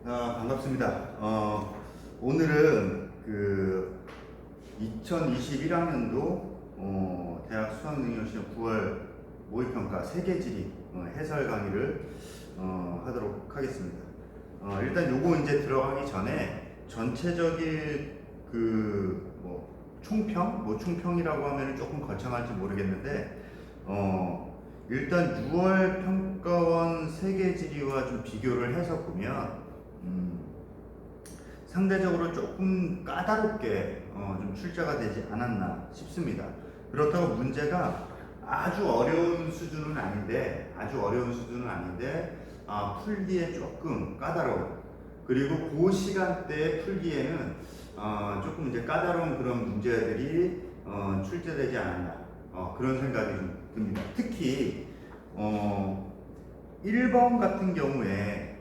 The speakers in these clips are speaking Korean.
반갑습니다. 오늘은 그 2021학년도 대학 수학능력시험 9월 모의평가 세계지리 해설 강의를 하도록 하겠습니다. 일단 요거 이제 들어가기 전에 전체적인 총평? 총평이라고 하면 조금 거창할지 모르겠는데 일단 6월 평가원 세계지리와 좀 비교를 해서 보면 상대적으로 조금 까다롭게 좀 출제가 되지 않았나 싶습니다. 그렇다고 문제가 아주 어려운 수준은 아닌데 풀기에 조금 까다로운, 그리고 그 시간대에 풀기에는 조금 이제 까다로운 그런 문제들이 출제되지 않았나 그런 생각이 좀 듭니다. 특히 1번 같은 경우에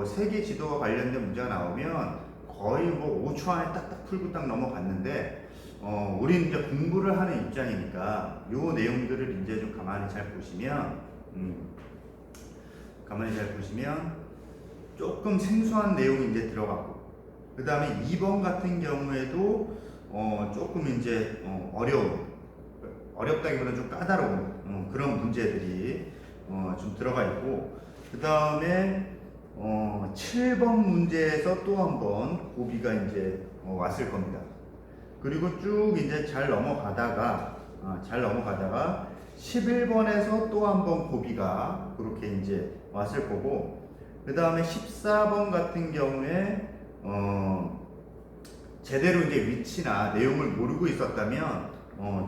세계 지도와 관련된 문제가 나오면 거의 5초 안에 딱딱 풀고 딱 넘어갔는데 우리는 이제 공부를 하는 입장이니까 요 내용들을 이제 좀 가만히 잘 보시면 조금 생소한 내용이 이제 들어가고, 그 다음에 2번 같은 경우에도 조금 이제 어렵다기보다는 좀 까다로운 그런 문제들이 좀 들어가 있고, 그 다음에 7번 문제에서 또 한 번 고비가 이제 왔을 겁니다. 그리고 쭉 이제 잘 넘어가다가 11번에서 또 한 번 고비가 그렇게 이제 왔을 거고, 그 다음에 14번 같은 경우에 제대로 이제 위치나 내용을 모르고 있었다면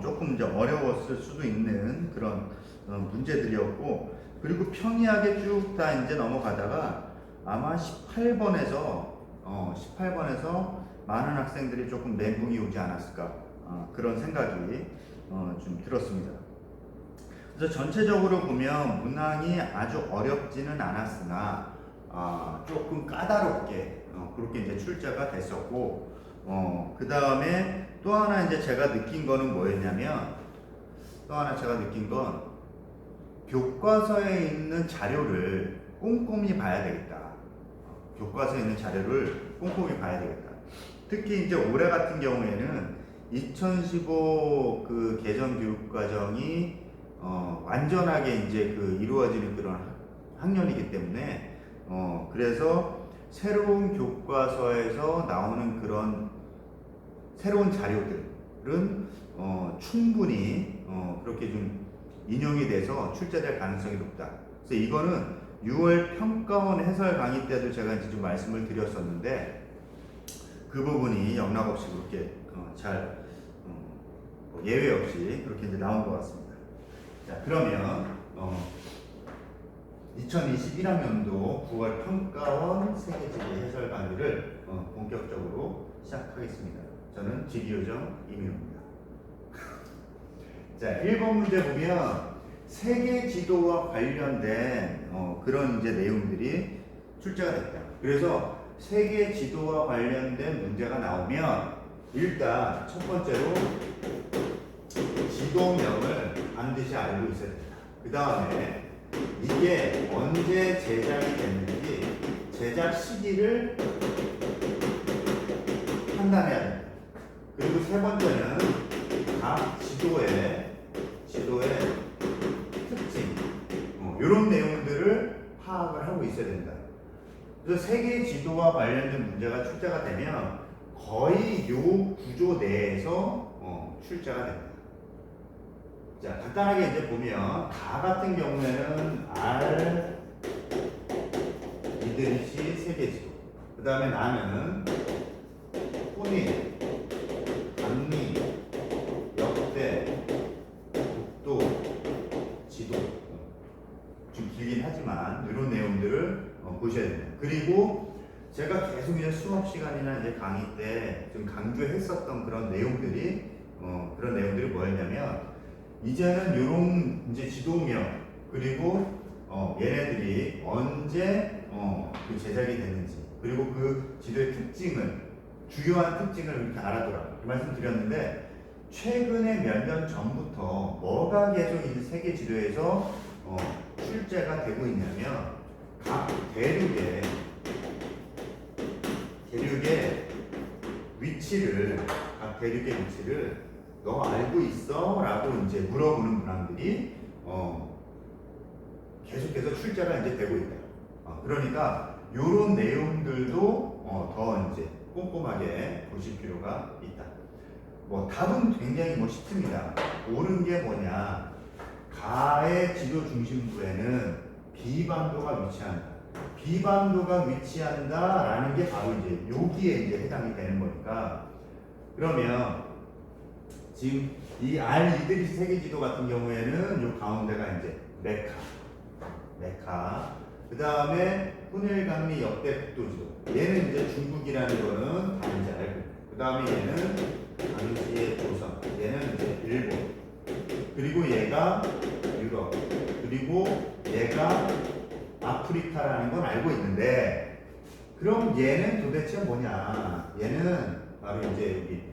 조금 이제 어려웠을 수도 있는 그런 문제들이었고, 그리고 평이하게 쭉 다 이제 넘어가다가 아마 18번에서 많은 학생들이 조금 멘붕이 오지 않았을까 그런 생각이 좀 들었습니다. 그래서 전체적으로 보면 문항이 아주 어렵지는 않았으나 조금 까다롭게 그렇게 이제 출제가 됐었고, 그 다음에 또 하나 이제 제가 느낀 거는 뭐였냐면, 교과서에 있는 자료를 꼼꼼히 봐야 되겠다. 특히 이제 올해 같은 경우에는 2015 그 개정 교육 과정이 완전하게 이제 이루어지는 그런 학년이기 때문에 그래서 새로운 교과서에서 나오는 그런 새로운 자료들은 충분히 그렇게 좀 인용이 돼서 출제될 가능성이 높다. 그래서 이거는 6월 평가원 해설 강의 때도 제가 이제 좀 말씀을 드렸었는데, 그 부분이 영락없이 그렇게 잘 예외 없이 그렇게 이제 나온 것 같습니다. 자, 그러면 2021학년도 9월 평가원 세계지리 해설 강의를 본격적으로 시작하겠습니다. 저는 지리요정 이민호입니다. 자, 1번 문제 보면 세계 지도와 관련된 그런 이제 내용들이 출제가 됐다. 그래서 세계 지도와 관련된 문제가 나오면 일단 첫 번째로 지도명을 반드시 알고 있어야 된다. 그 다음에 이게 언제 제작이 됐는지 제작 시기를 판단해야 된다. 그리고 세 번째는 각 지도의 특징, 이런 내용들을 파악을 하고 있어야 된다. 그래서 세계 지도와 관련된 문제가 출제가 되면 거의 요 구조 내에서 출제가 됩니다. 자, 간단하게 이제 보면 가 같은 경우에는 R, 이드리시 세계 지도, 그 다음에 나는 혼인, 단미, 역대, 국도, 지도, 좀 길긴 하지만 이런 내용들을 보셔야 됩니다. 그리고 제가 계속 이제 수업 시간이나 이제 강의 때 좀 강조했었던 그런 내용들이 뭐였냐면, 이제는 이런 이제 지도명, 그리고 얘네들이 언제 제작이 됐는지, 그리고 그 지도의 주요한 특징을 이렇게 알아둬라 그 말씀 드렸는데, 최근에 몇 년 전부터 뭐가 계속 이 세계 지도에서 출제가 되고 있냐면, 각 대륙의 위치를, 각 대륙의 위치를 너 알고 있어? 라고 이제 물어보는 문항들이 계속해서 출제가 이제 되고 있다. 그러니까 이런 내용들도 더 이제 꼼꼼하게 보실 필요가 있다. 뭐 답은 굉장히 뭐 쉽습니다. 옳은 게 뭐냐? 가의 지도 중심부에는 비반도가 위치한다. 비반도가 위치한다라는 게 바로 이제 여기에 이제 해당이 되는 거니까. 그러면 지금 이 이드리스 세계지도 같은 경우에는 요 가운데가 이제 메카. 그 다음에 후넬강리 역대 국도지도. 얘는 이제 중국이라는 거는 다 이제 알고. 그 다음에 얘는 당시의 조선. 얘는 이제 일본. 그리고 얘가 유럽. 그리고 얘가 아프리카라는 건 알고 있는데, 그럼 얘는 도대체 뭐냐? 얘는 바로 이제 여기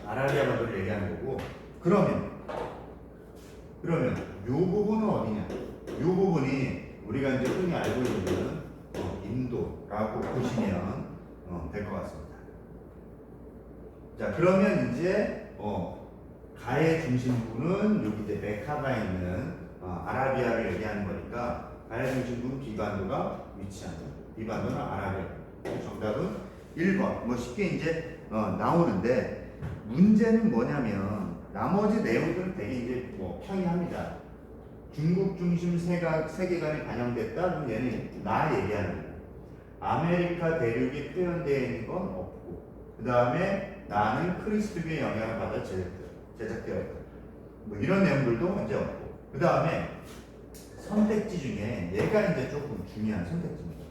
아라비아만을 얘기하는 거고. 그러면 요 부분은 어디냐? 요 부분이 우리가 이제 흔히 알고 있는 인도라고 보시면 될 것 같습니다. 자, 그러면 이제 가의 중심부는 여기 이제 메카가 있는 아라비아를 얘기하는 거니까 가의 중심부는 비반도가 위치한다. 비반도는 아라비아. 정답은 1번. 뭐 쉽게 이제 나오는데, 문제는 뭐냐면 나머지 내용들은 되게 이제 뭐 평이합니다. 중국 중심 세계관이 반영됐다. 그럼 얘는 나 얘기하는 거야. 아메리카 대륙이 표현되어 있는 건 없고, 그 다음에 나는 크리스토교의 영향을 받아 제작되어 있다. 뭐 이런 내용들도 이제 없고, 그 다음에 선택지 중에 얘가 이제 조금 중요한 선택지입니다.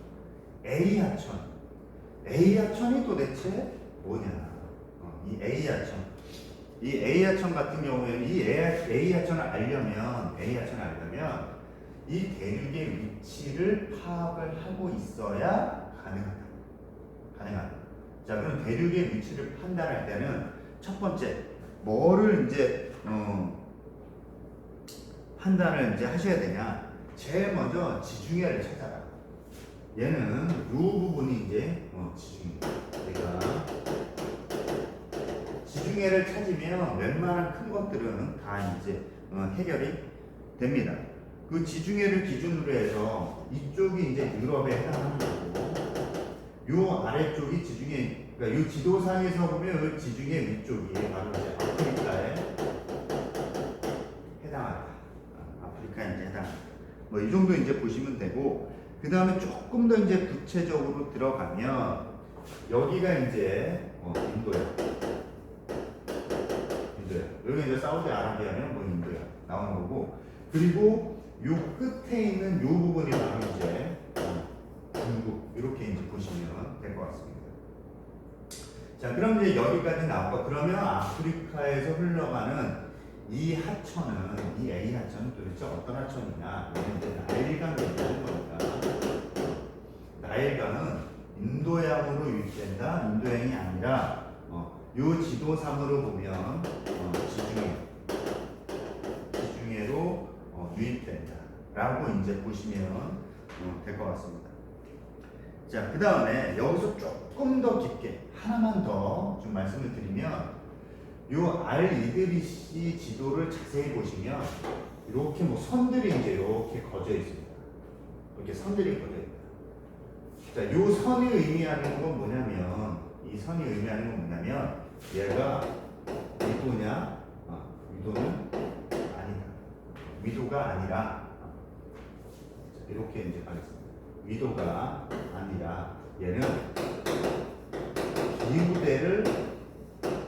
A하천이 도대체 뭐냐? 이 A하천 같은 경우에는 이 A하천을 알려면 이 대륙의 위치를 파악을 하고 있어야 가능하다. 자, 그럼 대륙의 위치를 판단할 때는 첫 번째 뭐를 이제 판단을 이제 하셔야 되냐? 제일 먼저 지중해를 찾아라. 얘는 이 부분이 이제 지중해. 얘가 지중해를 찾으면 웬만한 큰 것들은 다 이제 해결이 됩니다. 그 지중해를 기준으로 해서 이쪽이 이제 유럽에 해당하는 거고, 요 아래쪽이 지중해. 그러니까 이 지도상에서 보면 이 지중해 위쪽이 바로 이제 아프리카에 해당한다. 아프리카에 이제 해당한다. 뭐 이 정도 이제 보시면 되고, 그 다음에 조금 더 이제 구체적으로 들어가면 여기가 이제 인도야. 여기 이제 사우디아라비아면 뭐 인도야 나오는 거고, 그리고 요 끝에 있는 요 부분이 바로 이제 중국, 이렇게 이제 보시면 될 것 같습니다. 자, 그럼 이제 여기까지 나왔고, 그러면 아프리카에서 흘러가는 이 하천은, 이 A 하천은 도대체 어떤 하천이냐? 얘는 이제 나일강 얘기하는 거니까. 나일강은 인도양으로 유입된다. 인도양이 아니라 요 지도상으로 보면 지중해로 유입된다라고 이제 보시면 될 것 같습니다. 자, 그 다음에 여기서 조금 더 깊게 하나만 더 좀 말씀을 드리면, 요 이드리시 지도를 자세히 보시면 이렇게 뭐 선들이 이제 이렇게 거져 있습니다. 이렇게 선들이 거져 있다. 자, 요 선이 의미하는 건 뭐냐면, 이 선이 의미하는 건 뭐냐면, 얘가 위도냐? 위도는 아니다. 위도가 아니라, 이렇게 이제 가겠습니다. 위도가 아니라 얘는 기후대를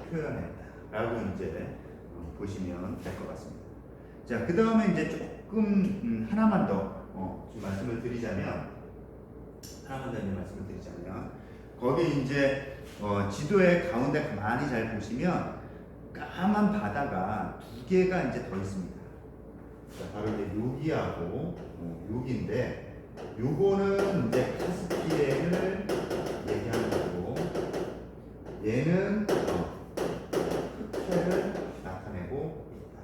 표현했다라고 이제 보시면 될 것 같습니다. 자, 그 다음에 이제 조금 하나만 더 좀 말씀을 드리자면, 거기 이제 지도의 가운데 가만히 잘 보시면 까만 바다가 두 개가 이제 더 있습니다. 자, 바로 이제 여기하고 여기인데, 요거는 이제 카스피해를 얘기하는 거고, 얘는 흑해를 나타내고 있다.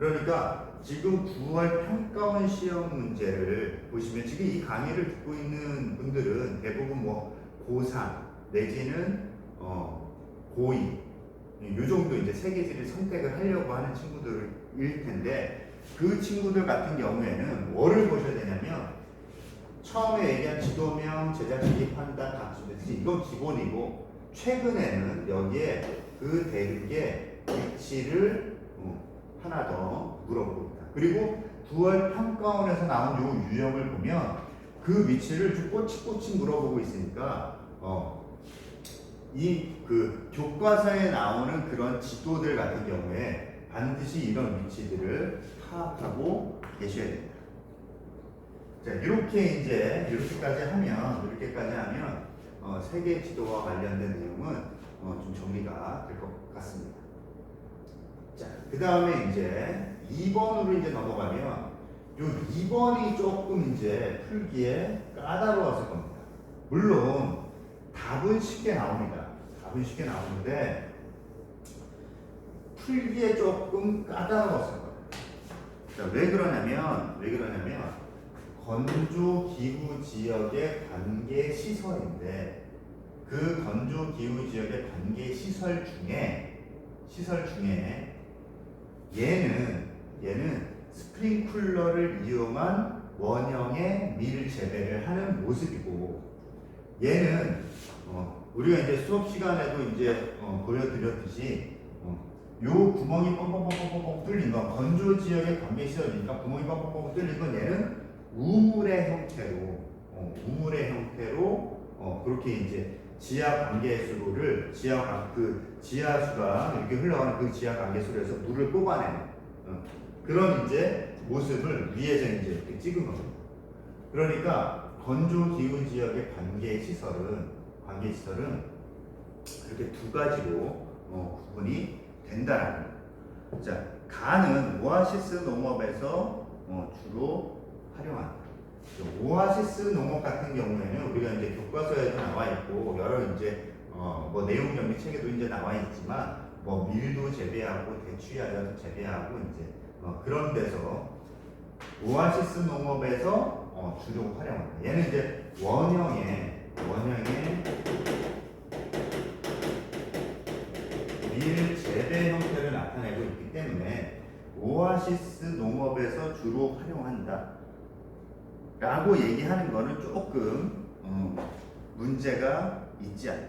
그러니까 지금 9월 평가원 시험 문제를 보시면 지금 이 강의를 듣고 있는 분들은 대부분 뭐 고3 내지는 고2 이 정도 이제 세계지를 선택을 하려고 하는 친구들일 텐데 그 친구들 같은 경우에는 뭐를 보셔야 되냐면 처음에 얘기한 지도명, 제작시기 판단, 각수대지 이건 기본이고 최근에는 여기에 그 대륙의 위치를 하나 더 물어봅니다. 그리고 9월 평가원에서 나온 요 유형을 보면 그 위치를 좀 꼬치꼬치 물어보고 있으니까 이 그 교과서에 나오는 그런 지도들 같은 경우에 반드시 이런 위치들을 파악하고 계셔야 됩니다. 자, 이렇게까지 하면 세계 지도와 관련된 내용은 좀 정리가 될 것 같습니다. 자, 그 다음에 이제 2번으로 이제 넘어가면 요 2번이 조금 이제 풀기에 까다로웠을 겁니다. 물론 답은 쉽게 나옵니다. 답은 쉽게 나오는데 풀기에 조금 까다로웠을 겁니다. 자, 왜 그러냐면 건조 기후 지역의 관계 시설인데 그 건조 기후 지역의 관계 시설 중에 얘는 스프링쿨러를 이용한 원형의 밀 재배를 하는 모습이고 얘는 우리가 이제 수업 시간에도 이제 보여드렸듯이 요 구멍이 뻥뻥뻥뻥뻥 뚫린 거 건조 지역의 관계 시설이니까 구멍이 뻥뻥뻥 뚫린 건 얘는 우물의 형태로 그렇게 이제 지하 관계수로를 지하수가 이렇게 흘러가는 그 지하 관계수로에서 물을 뽑아내는 그런 이제 모습을 위에서 이제 이렇게 찍은 겁니다. 그러니까 건조 기후 지역의 관계 시설은 이렇게 두 가지로 구분이 된다라는 거예요. 자, 가는 오아시스 농업에서 주로 활용한다. 오아시스 농업 같은 경우에는 우리가 이제 교과서에도 나와 있고 여러 이제 뭐 내용 정리 책에도 이제 나와 있지만 뭐 밀도 재배하고 대추야자도 재배하고 이제 그런 데서 오아시스 농업에서 주로 활용한다. 얘는 이제 원형의 밀 재배 형태를 나타내고 있기 때문에 오아시스 농업에서 주로 활용한다 라고 얘기하는 거는 조금 문제가 있지 않나.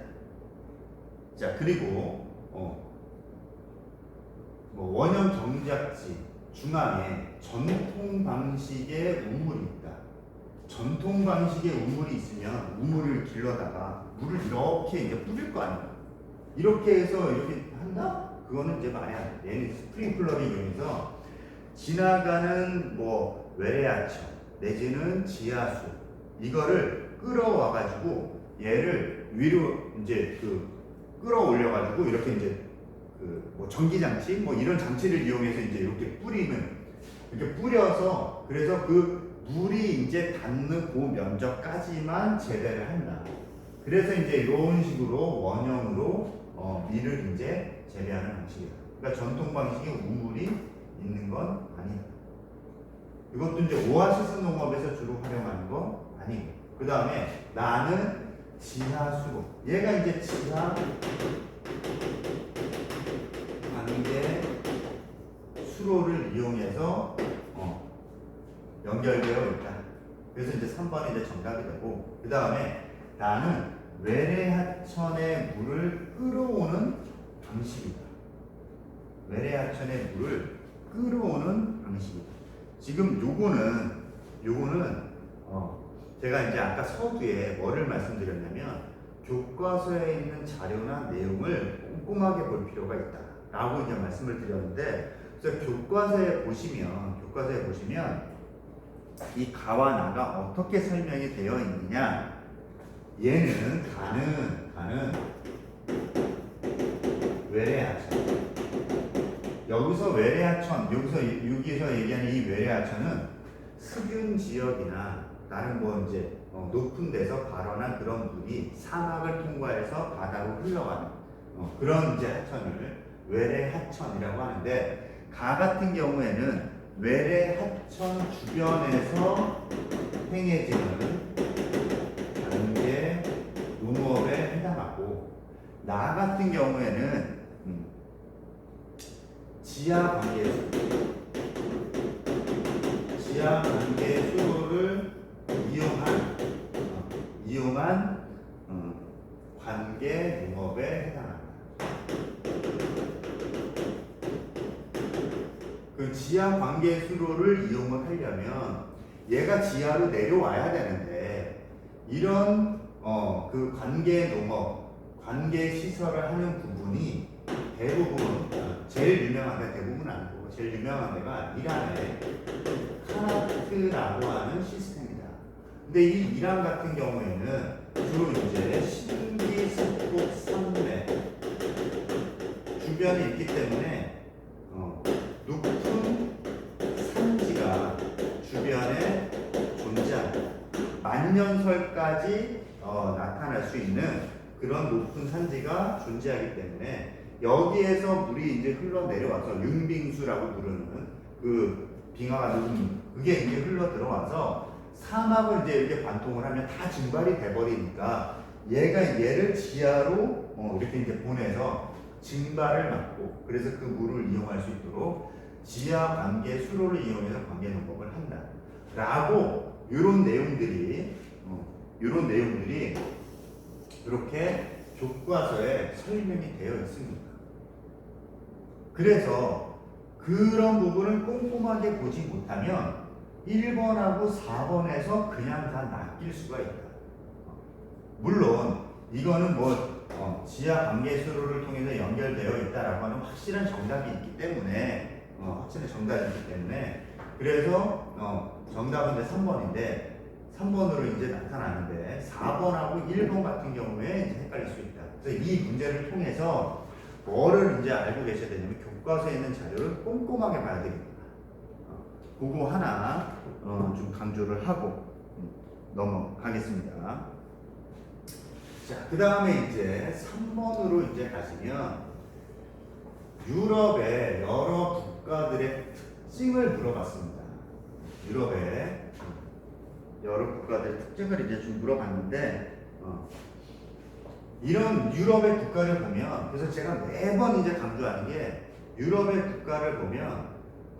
자, 그리고 뭐 원형 경작지 중앙에 전통 방식의 우물이 있다. 전통 방식의 우물이 있으면 우물을 길러다가 물을 이렇게 이제 뿌릴 거 아니야. 이렇게 해서 이렇게 한다? 그거는 이제 말이 안 돼. 얘는 스프링클러를 이용해서 지나가는 뭐 외래하천 내지는 지하수 이거를 끌어와가지고 얘를 위로 이제 끌어올려가지고 이렇게 이제 뭐 전기장치 뭐 이런 장치를 이용해서 이제 이렇게 뿌려서 그래서 그 물이 이제 닿는 그 면적까지만 재배를 한다. 그래서 이제 이런 식으로 원형으로 밀을 이제 재배하는 방식이다. 그러니까 전통 방식의 우물이 있는 건 아니다. 이것도 이제 오아시스 농업에서 주로 활용하는 거 아니고. 그 다음에 나는 지하수로. 얘가 이제 지하 관계 수로를 이용해서 연결되어 있다. 그래서 이제 3번이 이제 정답이 되고, 그 다음에 나는 외래하천의 물을 끌어오는 방식이다. 외래하천의 물을 끌어오는 방식이다. 지금 요거는 제가 이제 아까 서두에 뭐를 말씀드렸냐면 교과서에 있는 자료나 내용을 꼼꼼하게 볼 필요가 있다 라고 이제 말씀을 드렸는데, 그래서 교과서에 보시면 이 가와 나가 어떻게 설명이 되어 있느냐. 얘는 가는 외래하천. 여기서 얘기하는 이 외래하천은 습윤 지역이나 다른 뭐 이제 높은 데서 발원한 그런 물이 사막을 통과해서 바다로 흘러가는 그런 이제 하천을 외래하천이라고 하는데, 가 같은 경우에는 외래 하천 주변에서 행해지는 관계 농업에 해당하고, 나 같은 경우에는 지하 관계 수로를 이용한 관계 농업에 해당합니다. 그 지하 관계 수로를 이용을 하려면 얘가 지하로 내려와야 되는데, 이런 그 관계 농업, 관계 시설을 하는 부분이 대부분 제일 유명한 데, 대부분 아니고 제일 유명한 데가 이란의 카나트라고 하는 시스템이다. 근데 이 이란 같은 경우에는 주로 이제 신기 습곡 산맥 주변에 있기 때문에 높은 산지가 주변에 존재한다. 만년설까지 나타날 수 있는 그런 높은 산지가 존재하기 때문에 여기에서 물이 이제 흘러내려와서 융빙수라고 부르는 그 빙하가 그게 이제 흘러 들어와서 사막을 이제 이렇게 관통을 하면 다 증발이 돼버리니까 얘를 지하로 이렇게 이제 보내서 증발을 막고, 그래서 그 물을 이용할 수 있도록 지하 관계 수로를 이용해서 관계 농업을 한다. 라고 이런 내용들이 이렇게 교과서에 설명이 되어 있습니다. 그래서 그런 부분을 꼼꼼하게 보지 못하면 1번하고 4번에서 그냥 다 낚일 수가 있다. 물론 이거는 지하 관계 수로를 통해서 연결되어 있다라고 하는 확실한 정답이 있기 때문에 그래서 정답은 이제 3번인데 3번으로 이제 나타나는데 4번하고 1번 같은 경우에 이제 헷갈릴 수 있다. 그래서 이 문제를 통해서 뭐를 이제 알고 계셔야 되냐면 교과서에 있는 자료를 꼼꼼하게 봐야 됩니다. 그거 하나 좀 강조를 하고 넘어가겠습니다. 자, 그 다음에 이제 3번으로 이제 가시면 유럽의 여러 국가들의 특징을 물어봤습니다. 유럽의 여러 국가들의 특징을 이제 좀 물어봤는데, 이런 유럽의 국가를 보면, 그래서 제가 매번 이제 강조하는 게, 유럽의 국가를 보면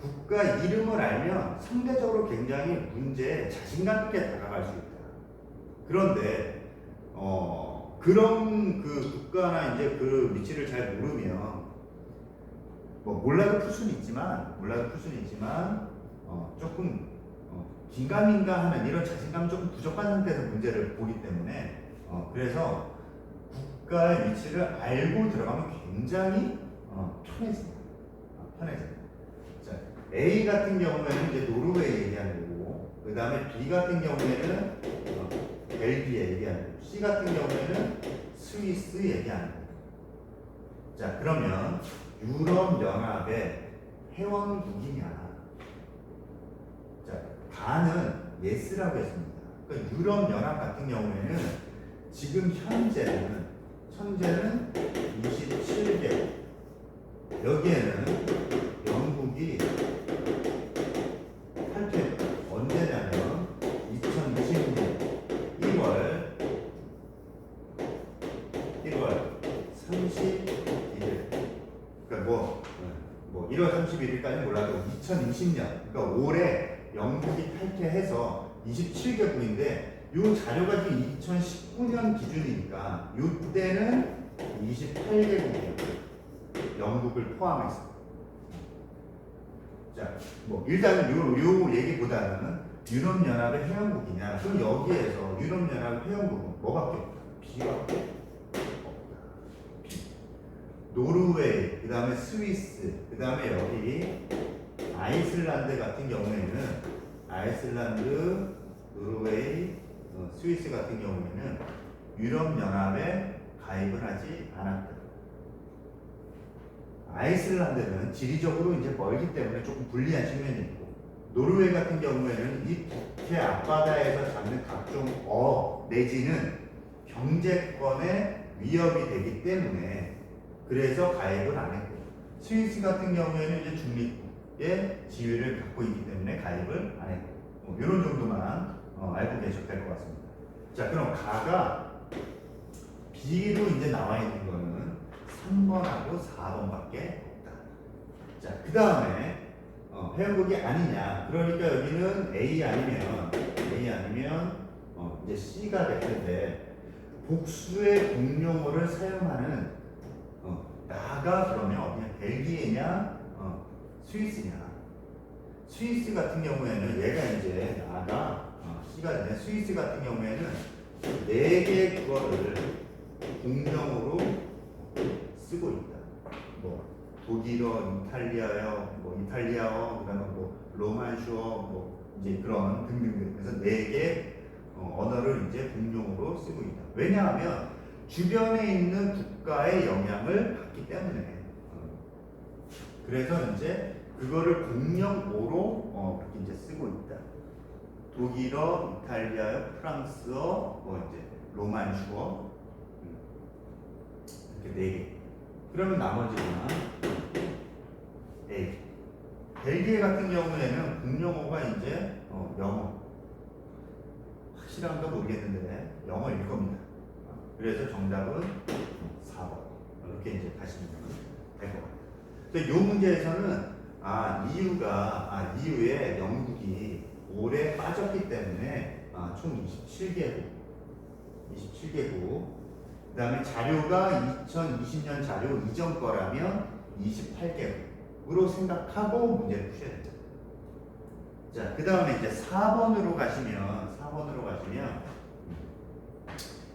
국가 이름을 알면 상대적으로 굉장히 문제에 자신감 있게 다가갈 수 있다. 그런데 그런 그 국가나 이제 그 위치를 잘 모르면 몰라도 풀 수는 있지만 조금 긴가민가하는 이런 자신감 좀 부족한 상태에서 문제를 보기 때문에 그래서 국가의 위치를 알고 들어가면 굉장히 편해집니다. 자, A 같은 경우에는 이제 노르웨이 얘기하는 거고, 그 다음에 B 같은 경우에는 벨기에 얘기하는 거고, C 같은 경우에는 스위스 얘기하는 거고. 자, 그러면 유럽연합의 회원국이냐? 자, 다는 yes라고 했습니다. 그러니까 유럽연합 같은 경우에는 지금 현재는 27개. 여기에는 영국이 탈퇴 언제냐면 2020년 1월 31일. 그러니까 1월 31일까지 몰라도 2020년, 그러니까 올해 영국이 탈퇴해서 27개국인데 이 자료가 지금 2019년 기준이니까 이때는 28개국이에요. 영국을 포함해서. 자, 일단은 요 얘기보다는 유럽연합의 회원국이냐? 그럼 여기에서 유럽연합 회원국은 뭐밖에 없다? B밖에 없다. B. 노르웨이, 그 다음에 스위스, 그 다음에 여기 아이슬란드 같은 경우에는 아이슬란드, 노르웨이, 스위스 같은 경우에는 유럽연합에 가입을 하지 않았다. 아이슬란드는 지리적으로 이제 멀기 때문에 조금 불리한 측면이 있고, 노르웨이 같은 경우에는 이 북해 앞바다에서 잡는 각종 내지는 경제권에 위협이 되기 때문에 그래서 가입을 안 했고, 스위스 같은 경우에는 이제 중립의 지위를 갖고 있기 때문에 가입을 안 했고, 뭐 이런 정도만 알고 계셔도 될 것 같습니다. 자, 그럼 가가 B로 이제 나와 있는 거는 3번하고 4번밖에 없다. 자, 그 다음에 회원국이 아니냐. 그러니까 여기는 A 아니면 이제 C가 될 텐데 복수의 공용어를 사용하는 나가 그러면 어디냐? 벨기에냐? 스위스냐? 스위스 같은 경우에는 얘가 이제 나가 C가 되는 스위스 같은 경우에는 4개의 국어를 공용어로 쓰고 있다. 뭐 독일어, 이탈리아어, 뭐 이탈리아어, 그다음에 뭐 로만슈어, 뭐 이제 그런 등등등. 그래서 4개 언어를 이제 공용어로 쓰고 있다. 왜냐하면 주변에 있는 국가의 영향을 받기 때문에. 그래서 이제 그거를 공용어로 그렇게 이제 쓰고 있다. 독일어, 이탈리아어, 프랑스어, 뭐 이제 로만슈어 이렇게 4개. 그러면 나머지는 A. 벨기에 같은 경우에는 공용어가 이제 영어. 확실한가 모르겠는데 영어일 겁니다. 그래서 정답은 4번. 이렇게 이제 가시면 될 것 같아요. 근데 이 문제에서는 이후에 영국이 올해 빠졌기 때문에 총 27개국. 그 다음에 자료가 2020년 자료 이전 거라면 28개국으로 생각하고 문제를 푸셔야 됩니다. 자, 그 다음에 이제 4번으로 가시면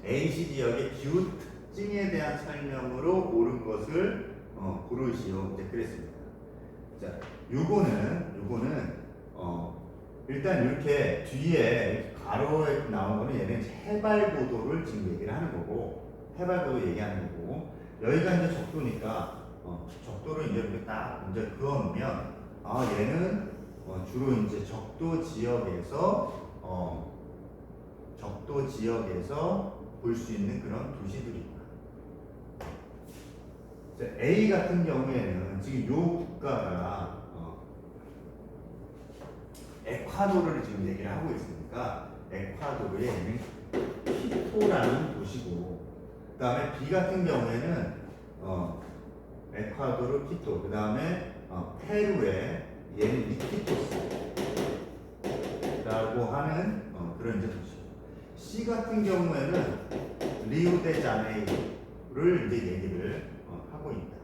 A시 지역의 기후 특징에 대한 설명으로 옳은 것을 고르시오. 이제 그랬습니다. 자, 요거는 일단 이렇게 뒤에 가로에 나온 거는 얘는 해발 고도를 지금 얘기를 하는 거고, 해발 고도 얘기하는 거고, 여기가 이제 적도니까 적도를 이제 이렇게 딱 이제 그어놓으면 얘는 주로 이제 적도 지역에서 볼 수 있는 그런 도시들이구나. A 같은 경우에는 지금 요 국가가 에콰도르를 지금 얘기를 하고 있으니까 에콰도르에 있는 키토라는 도시고, 그 다음에 B 같은 경우에는 에콰도르 키토, 그 다음에 페루에 얘는 이키토스라고 하는 그런 이제 도시. C 같은 경우에는 리우데자네이루를 이제 얘기를 하고 있다.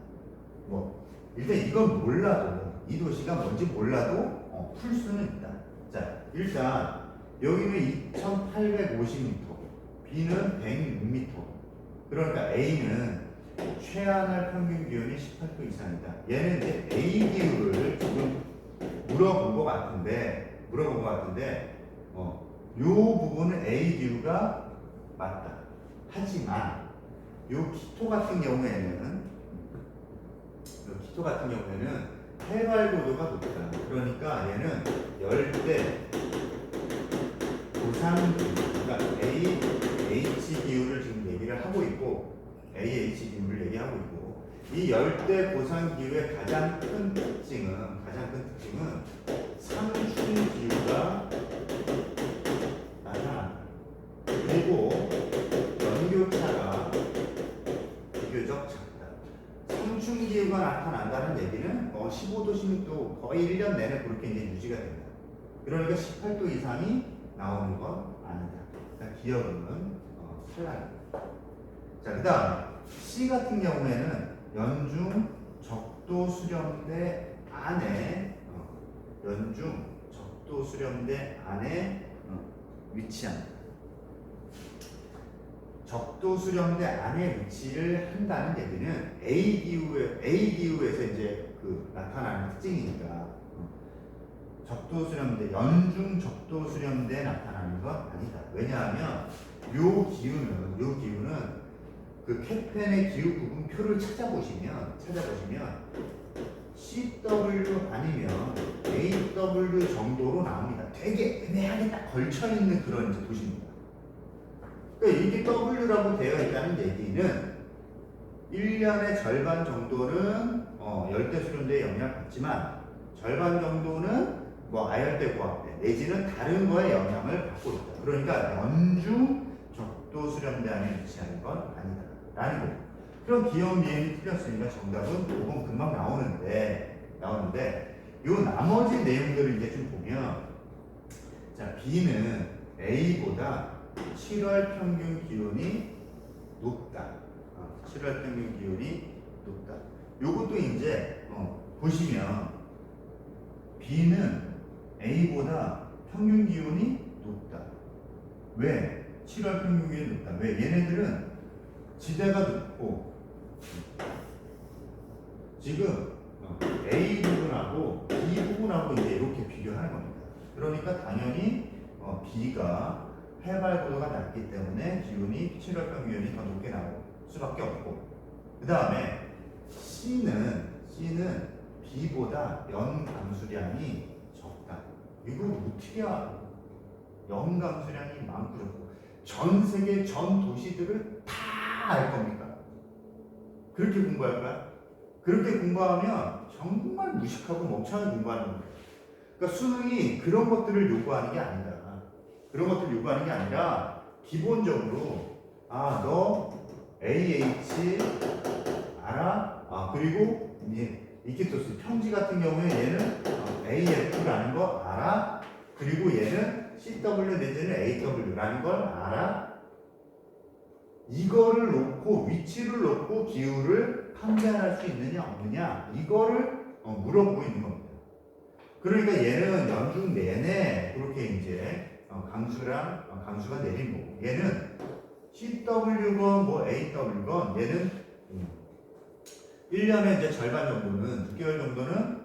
뭐 일단 이건 몰라도, 이 도시가 뭔지 몰라도 풀 수는 있다. 자, 일단 여기는 2,850m, B는 106m. 그러니까 A는 최하늘 평균 기온이 18도 이상이다. 얘는 이제 A 기후를 지금 물어본 것 같은데, 요 부분은 A 기후가 맞다. 하지만 요 키토 같은 경우에는 해발 고도가 높다. 그러니까 얘는 열대 고산기후, 그러니까 AH 기후를 지금 얘기를 하고 있고, 이 열대 고산 기후의 가장 큰 특징은 상충 기후가 나타난다. 그리고 연교차가 비교적 작다. 상충 기후가 나타난다는 얘기는 15도, 16도 거의 1년 내내 그렇게 이제 유지가 된다. 그러니까 18도 이상이 나오는 건 아니다. 그러니까 기억은 탈락입니다. 자, 그 다음에 C 같은 경우에는 연중 적도 수렴대 안에 위치한다. 적도 수렴대 안에 위치를 한다는 얘기는 A 기후에서 이제 나타나는 특징이니까 적도 수렴대, 연중 적도 수렴대에 나타나는 건 아니다. 왜냐하면 요 기후는 그 캐펜의 기후 구분표를 찾아보시면 CW 아니면 AW 정도로 나옵니다. 되게 애매하게 딱 걸쳐있는 그런 이제 도시입니다. 그러니까 이게 W라고 되어 있다는 얘기는 1년의 절반 정도는 열대 수렴대에 영향을 받지만 절반 정도는 뭐 아열대 고압대 내지는 다른 거에 영향을 받고 있다. 그러니까 연중 적도 수렴대 안에 위치하는 건 아니다라는 거예요. 그럼 기억 미행이 틀렸으니까 정답은 5번 금방 나오는데 요 나머지 내용들을 이제 좀 보면 자 B는 A보다 7월 평균 기온이 높다. 7월 평균 기온이 높다. 요것도 이제 보시면 B는 A보다 평균 기온이 높다. 왜? 7월 평균 기온이 높다. 왜? 얘네들은 지대가 높고 지금 A 부분하고 B 부분하고 이제 이렇게 비교하는 겁니다. 그러니까 당연히 B가 해발 고도가 낮기 때문에 기온이 7월 평균 기온이 더 높게 나올 수밖에 없고 그 다음에 C는 B보다 연 강수량이 적다. 이걸 어떻게 알아? 연 강수량이 많고 적고 전 세계 전 도시들을 다 알 겁니까? 그렇게 공부할 거야? 그렇게 공부하면 정말 무식하고 멍청하게 공부하는 거예요. 그러니까 수능이 그런 것들을 요구하는 게 아니다. 그런 것들을 요구하는 게 아니라 기본적으로 너 AH 알아? 그리고 이키토스 평지 같은 경우에 얘는 AF라는 거 알아? 그리고 얘는 CW 내지는 AW라는 걸 알아? 이거를 놓고 위치를 놓고 기후를 판단할 수 있느냐 없느냐 이거를 물어보고 있는 겁니다. 그러니까 얘는 연중 내내 그렇게 이제 강수가 내린 거고 얘는 CW건 뭐 AW건 얘는 1년에 이제 절반 정도는 6개월 정도는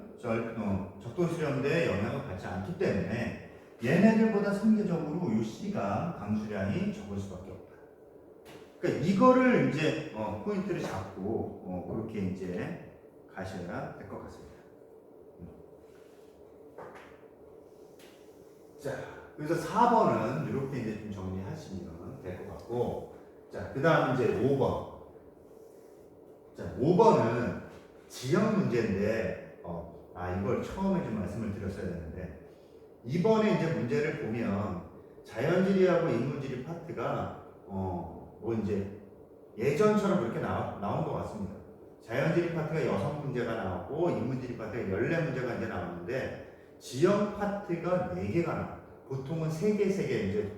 적도 수렴대에 영향을 받지 않기 때문에 얘네들보다 상대적으로 이 C가 강수량이 적을 수밖에 없다. 그러니까 이거를 이제 포인트를 잡고 그렇게 이제 가셔야 될 것 같습니다. 자, 그래서 4번은 이렇게 이제 좀 정리하시면 될 것 같고, 자, 그 다음 이제 5번. 자, 5번은 지역 문제인데, 이걸 처음에 좀 말씀을 드렸어야 되는데, 이번에 이제 문제를 보면 자연지리하고 인문지리 파트가 뭐 이제 예전처럼 그렇게 나온 것 같습니다. 자연지리 파트가 6문제가 나왔고 인문지리 파트가 14문제가 이제 나왔는데 지역 파트가 4개가 나옵니다. 보통은 3개 이제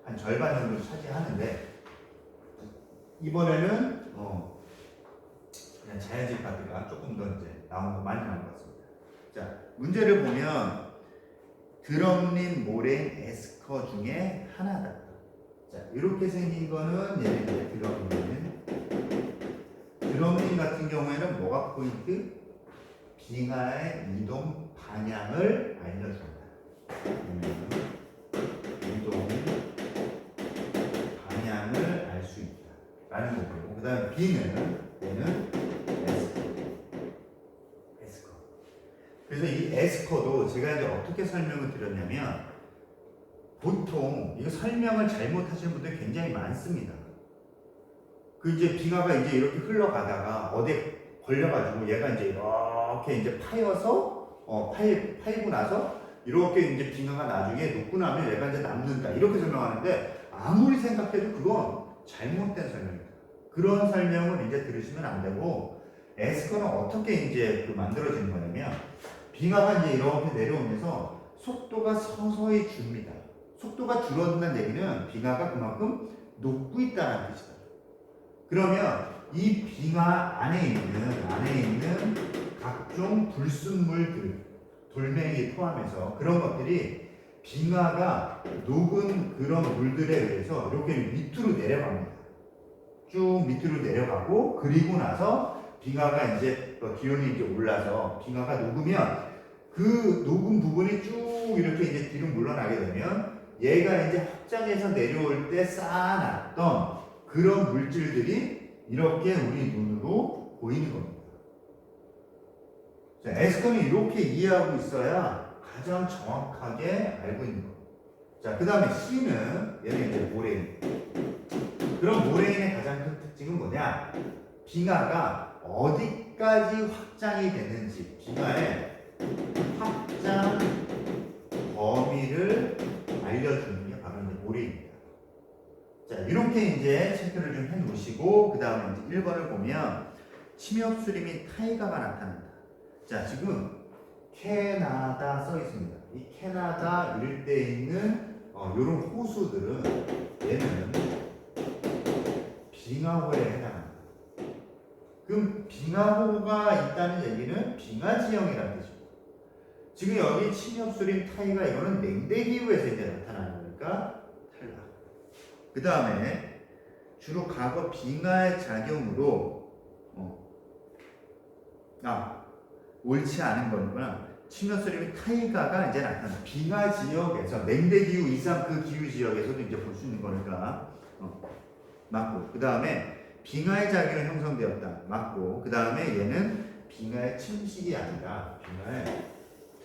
한 절반 정도 차지하는데 이번에는 그냥 자연지리 파트가 조금 더 이제 많이 나온 것 같습니다. 자, 문제를 보면 드럼린 모래인 에스커 중에 하나다. 자, 이렇게 생긴 거는 얘네들 드럼린 같은 경우에는 뭐가 포인트? 빙하의 이동 방향을 알려준다. 이동 방향을 알 수 있다. 라는 거고요. 그 다음에 B는 얘는 에스커. 그래서 이 에스커도 제가 이제 어떻게 설명을 드렸냐면 보통 이거 설명을 잘못하시는 분들이 굉장히 많습니다. 그 이제 빙하가 이제 이렇게 흘러가다가 어디에 걸려가지고 얘가 이제 이렇게 이제 파여서 파이고 나서 이렇게 이제 빙하가 나중에 녹고 나면 얘가 이제 남는다 이렇게 설명하는데 아무리 생각해도 그건 잘못된 설명입니다. 그런 설명을 이제 들으시면 안 되고 에스커는 어떻게 이제 만들어지는 거냐면 빙하가 이제 이렇게 내려오면서 속도가 서서히 줍니다. 속도가 줄어든다는 얘기는 빙하가 그만큼 녹고 있다는 뜻이다. 그러면 이 빙하 안에 있는 각종 불순물들, 돌멩이 포함해서 그런 것들이 빙하가 녹은 그런 물들에 의해서 이렇게 밑으로 내려갑니다. 쭉 밑으로 내려가고 그리고 나서 빙하가 이제 기온이 이제 올라서 빙하가 녹으면 그 녹은 부분이 쭉 이렇게 이제 뒤로 물러나게 되면 얘가 이제 확장해서 내려올 때 쌓아놨던 그런 물질들이 이렇게 우리 눈으로 보이는 겁니다. 자, 에스커는 이렇게 이해하고 있어야 가장 정확하게 알고 있는 겁니다. 자, 그 다음에 C는 얘는 이제 모래인. 그럼 모래인의 가장 큰 특징은 뭐냐? 빙하가 어디까지 확장이 됐는지 빙하의 확장 범위를 알려주는 게 바로 이제 모래입니다. 자, 이렇게 이제 체크를 좀 해놓으시고 그 다음에 이제 1번을 보면 침엽수리 및 타이가가 나타난다. 자, 지금 캐나다 써 있습니다. 이 캐나다 일대에 있는 이런 호수들은 얘는 빙하호에 해당합니다. 그럼 빙하호가 있다는 얘기는 빙하지형이라는 뜻이고, 지금 여기 침엽수림 타이가 이거는 냉대기후에서 이제 나타나는 거니까 탈락. 그 다음에 주로 과거 빙하의 작용으로 옳지 않은 거구나. 침엽수림 타이가가 이제 나타나. 빙하 지역에서 냉대기후 이상 그 기후 지역에서도 이제 볼 수 있는 거니까 맞고. 그 다음에 빙하의 작용이 형성되었다. 맞고. 그 다음에 얘는 빙하의 침식이 아니라 빙하의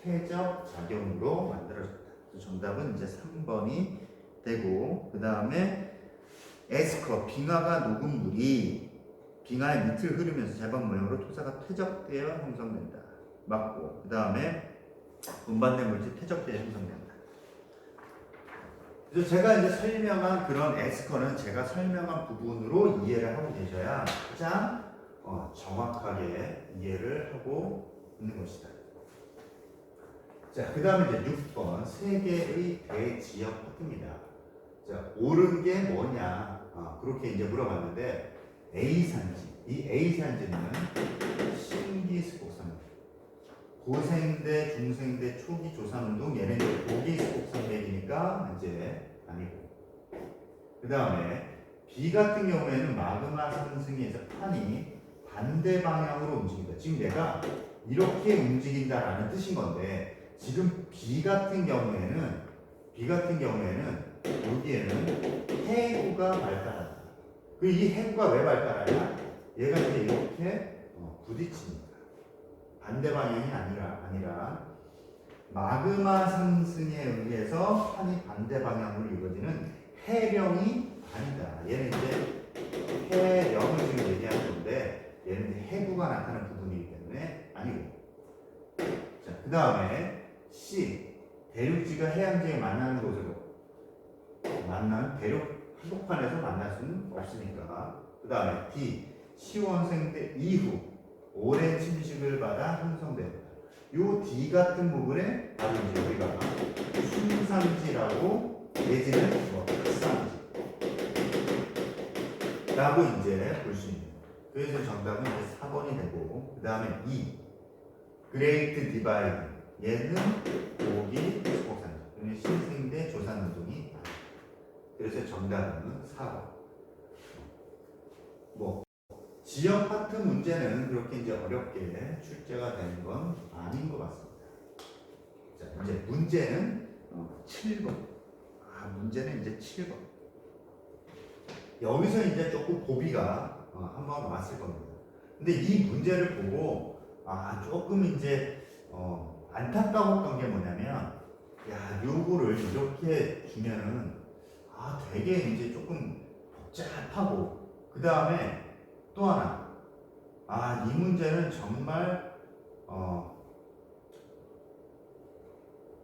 퇴적 작용으로 만들어졌다. 그래서 정답은 이제 3번이 되고, 그 다음에 에스커, 빙하가 녹은 물이 빙하의 밑을 흐르면서 제방 모형으로 토사가 퇴적되어 형성된다. 맞고. 그 다음에 운반된 물질 퇴적되어 형성된다. 그래서 제가 이제 설명한 그런 에스커는 제가 설명한 부분으로 이해를 하고 계셔야 가장 정확하게 이해를 하고 있는 것이다. 자, 그 다음에 이제 6번 세계의 대지역 파트입니다. 자, 옳은 게 뭐냐? 그렇게 이제 물어봤는데 A산지, 이 A산지는 신기수곡산맥, 고생대, 중생대, 초기 조산운동, 얘는 이제 고기수곡산맥이니까 이제 아니고. 그 다음에 B 같은 경우에는 마그마 상승에서 판이 반대 방향으로 움직인다. 지금 내가 이렇게 움직인다라는 뜻인 건데, 지금 B 같은 경우에는 여기에는 해구가 발달한다. 이 해구가 왜 발달하냐? 얘가 이제 이렇게 부딪힙니다. 반대 방향이 아니라 마그마 상승에 의해서 판이 반대 방향으로 이루어지는 해령이 아니다. 얘는 이제 해령을 지금 얘기하는 건데, 얘는 이제 해구가 나타나는 부분이기 때문에 아니고. 자, 그 다음에 C, 대륙지가 해양지에 만나는 곳으로 대륙 한복판에서 만날 수는 없으니까. 그 다음에 D, 시원생대 이후 오랜 침식을 받아 형성된다. 요 D 같은 부분에 바로 이제 우리가 순상지라고 내지는 흑상지라고 이제 볼 수 있는. 그래서 정답은 이제 4번이 되고, 그 다음에 E, 그레이트 디바이드, 얘는 고기 수곡산지, 얘는 신생대 조산운동이. 그래서 정답은 4번. 지역 파트 문제는 그렇게 이제 어렵게 출제가 되는 건 아닌 것 같습니다. 자, 이제 문제는 7번. 문제는 이제 7번. 여기서 이제 조금 고비가 한번 왔을 겁니다. 근데 이 문제를 보고 조금 이제 안타까웠던 게 뭐냐면, 요거를 이렇게 주면은 되게 이제 조금 복잡하고, 그 다음에 또 하나, 이 문제는 정말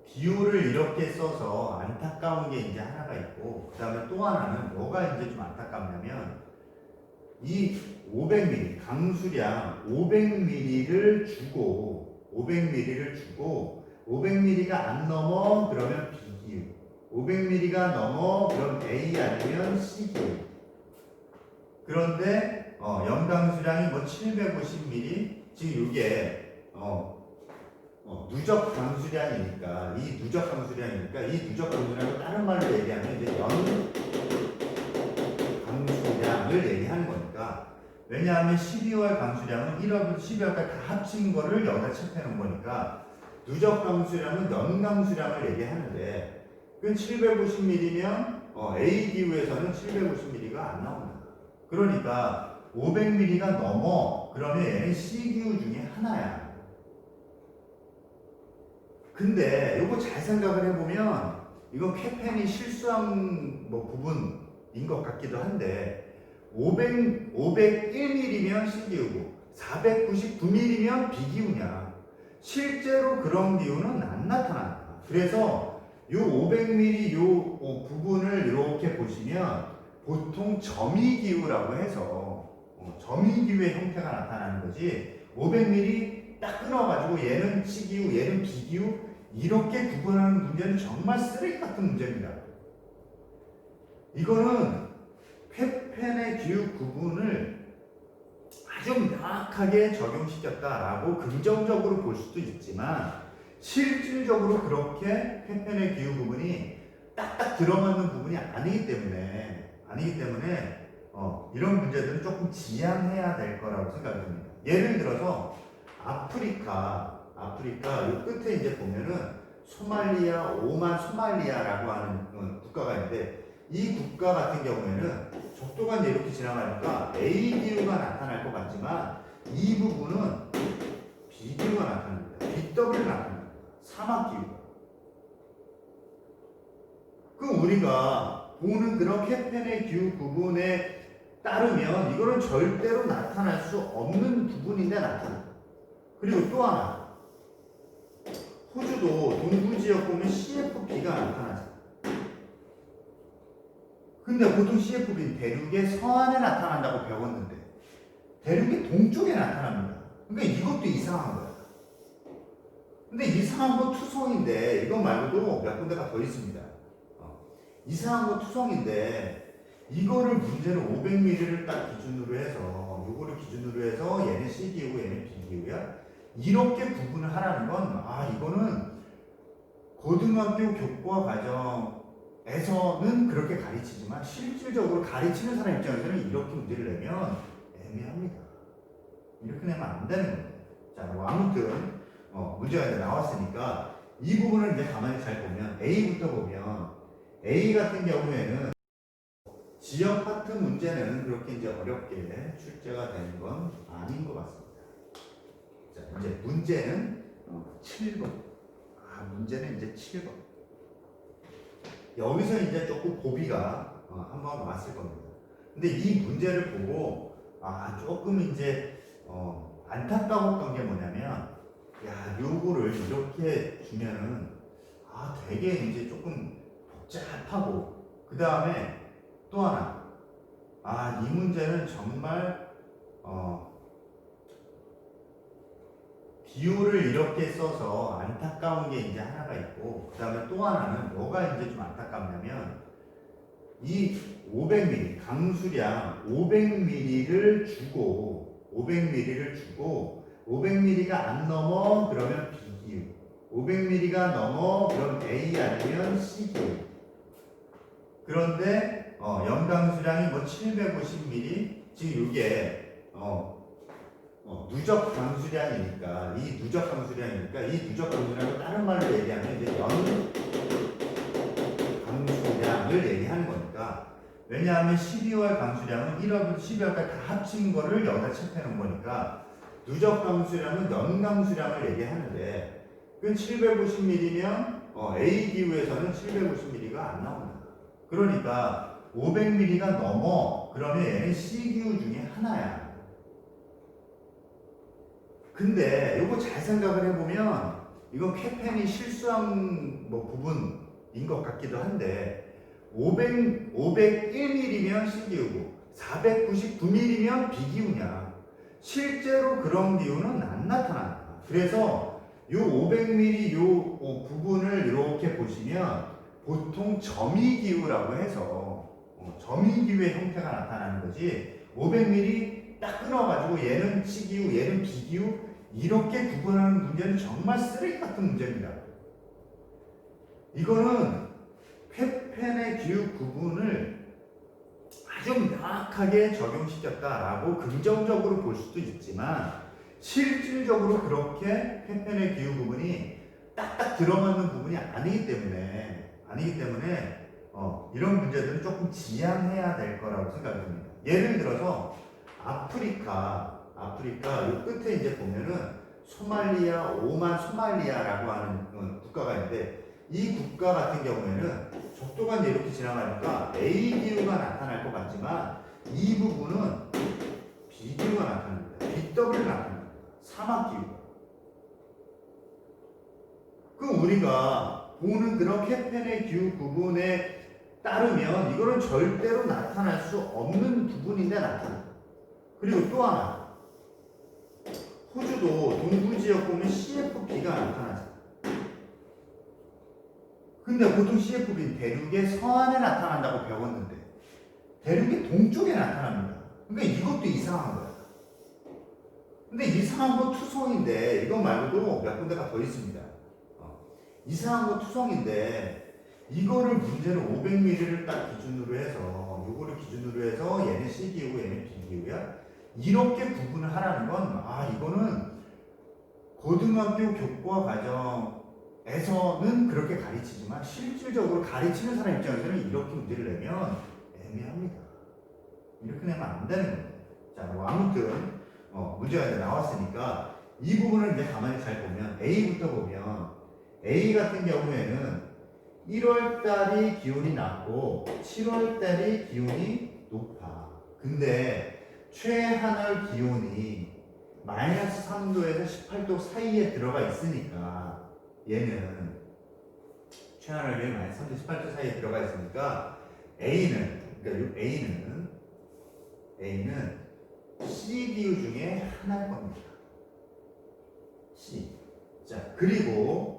비율을 이렇게 써서 안타까운 게 이제 하나가 있고, 그 다음에 또 하나는 뭐가 이제 좀 안타깝냐면, 이 500ml 강수량 500ml를 주고 500ml가 안 넘어 그러면 B기후, 500ml가 넘어 그럼 A 아니면 C기후. 그런데 염강수량이 750ml, 지금 이게 누적 강수량이니까 이 누적 강수량을 다른 말로 얘기하면 이제 강수량을 얘기하는 거니까. 왜냐하면 12월 강수량은 1월부터 12월까지 다 합친 거를 여기다 체크해 놓은 거니까, 누적 강수량은 연 강수량을 얘기하는데, 그 750ml면 A 기후에서는 750ml가 안 나옵니다. 그러니까 500ml가 넘어 그러면 얘는 C 기후 중에 하나야. 근데 이거 잘 생각을 해보면 이건 캐펜이 실수한 부분인 것 같기도 한데, 501ml면 C 기후고 499mm면 비기후냐? 실제로 그런 기후는 안 나타난다. 그래서 이 500mm 요 부분을 이렇게 보시면 보통 점이기후라고 해서 점이기후의 형태가 나타나는 거지 500mm 딱 끊어가지고 얘는 치기후, 얘는 비기후 이렇게 구분하는 문제는 정말 쓰레기 같은 문제입니다. 이거는 폐펜의 기후 구분을 아주 명확하게 적용시켰다라고 긍정적으로 볼 수도 있지만 실질적으로 그렇게 폐펜의 기후 부분이 딱딱 들어맞는 부분이 아니기 때문에 이런 문제들은 조금 지양해야 될 거라고 생각이 듭니다. 예를 들어서 아프리카 이 끝에 이제 보면은 소말리아, 오만 소말리아라고 하는 국가가 있는데 이 국가 같은 경우에는 적도가 이제 이렇게 지나가니까 A 기후가 나타날 것 같지만 이 부분은 B 기후가 나타납니다. BW가 나타납니다. 사막 기후. 그럼 우리가 보는 그런 캡펜의 기후 부분에 따르면 이거는 절대로 나타날 수 없는 부분인데 나타납니다. 그리고 또 하나 호주도 동부 지역 보면 CFB가 나타나죠. 근데 보통 CFB는 대륙의 서안에 나타난다고 배웠는데 대륙의 동쪽에 나타납니다. 그러니까 이것도 이상한 거야. 근데 이상한 건 투성인데 이거 말고도 몇 군데가 더 있습니다. 이상한 건 투성인데 이거를 문제를 500mm를 딱 기준으로 해서 요거를 기준으로 해서 얘는 C기후 얘는 B기후야 이렇게 구분을 하라는 건 이거는 고등학교 교과 과정에서는 그렇게 가르치지만 실질적으로 가르치는 사람 입장에서는 이렇게 문제를 내면 애매합니다. 이렇게 내면 안 되는 겁니다. 자, 뭐 아무튼 문제가 이제 나왔으니까 이 부분을 이제 가만히 잘 보면 A부터 보면 A 같은 경우에는 지역 파트 문제는 그렇게 이제 어렵게 출제가 되는 건 아닌 것 같습니다. 자, 이제 문제는 7번. 문제는 이제 7번. 여기서 이제 조금 고비가 한번 왔을 겁니다. 근데 이 문제를 보고 조금 이제 안타까웠던 게 뭐냐면 요거를 이렇게 주면은 되게 이제 조금 복잡하고 그 다음에 또 하나 이 문제는 정말 비율을 이렇게 써서 안타까운 게 이제 하나가 있고 그 다음에 또 하나는 뭐가 이제 좀 안타깝냐면 이 500ml 강수량 500ml를 주고 500ml가 안 넘어 그러면 B기후 500ml가 넘어 그럼 A 아니면 C기후 그런데 염강수량이 뭐 750ml 지금 이게 누적 강수량이니까 이 누적 강수량을 다른 말로 얘기하면 이제 강수량을 얘기하는 거니까 왜냐하면 12월 강수량은 1월부터 12월까지 다 합친 거를 여기다 칠해 놓은 거니까 누적 강수량은 연 강수량을 얘기하는데 그 750ml면 A 기후에서는 750ml가 안 나옵니다. 그러니까 500ml가 넘어 그러면 얘는 C 기후 중에 하나야. 근데 이거 잘 생각을 해보면 이건 캡펜이 실수한 부분인 것 같기도 한데 501mm면 C기후고 499mm면 B기후냐 실제로 그런 기후는 안 나타난다. 그래서 이 500mm 요 부분을 이렇게 보시면 보통 점이기후라고 해서 점이기후의 형태가 나타나는 거지 500mm 딱 끊어가지고 얘는 C기후 얘는 B기후 이렇게 구분하는 문제는 정말 쓰레기 같은 문제입니다. 이거는 폐펜의 기후 구분을 아주 명확하게 적용시켰다라고 긍정적으로 볼 수도 있지만 실질적으로 그렇게 폐펜의 기후 부분이 딱딱 들어맞는 부분이 아니기 때문에 이런 문제들은 조금 지양해야 될 거라고 생각이 듭니다. 예를 들어서 아프리카 이 끝에 이제 보면은 소말리아, 오만 소말리아라고 하는 국가가 있는데 이 국가 같은 경우에는 적도가 이제 이렇게 지나가니까 A 기후가 나타날 것 같지만 이 부분은 B 기후가 나타납니다. BW를 나타냅니다. 사막 기후. 그럼 우리가 보는 그런 케펜의 기후 구분에 따르면 이거는 절대로 나타날 수 없는 부분인데 나타나. 그리고 또 하나, 호주도 동부 지역 보면 CFB가 나타나죠. 근데 보통 CFB는 대륙의 서안에 나타난다고 배웠는데 대륙의 동쪽에 나타납니다. 그러니까 이것도 이상한 거야. 근데 이상한 건 투성인데 이거 말고도 몇 군데가 더 있습니다. 이상한 건 투성인데 이거를 문제는 500ml를 딱 기준으로 해서 요거를 기준으로 해서 얘는 C기후 얘는 B기후야 이렇게 구분을 하라는 건 이거는 고등학교 교과 과정에서는 그렇게 가르치지만 실질적으로 가르치는 사람 입장에서는 이렇게 문제를 내면 애매합니다. 이렇게 내면 안 되는 겁니다. 자, 뭐 아무튼 문제가 이제 나왔으니까 이 부분을 이제 가만히 잘 보면 A부터 보면 A 같은 경우에는 1월달이 기온이 낮고 7월달이 기온이 높아. 근데 최하늘 기온이 마이너스 3도에서 18도 사이에 들어가 있으니까 얘는 최하늘 기온이 마이너스 3도 18도 사이에 들어가 있으니까 그러니까 A는 C 기후 중에 하나일 겁니다. C. 자, 그리고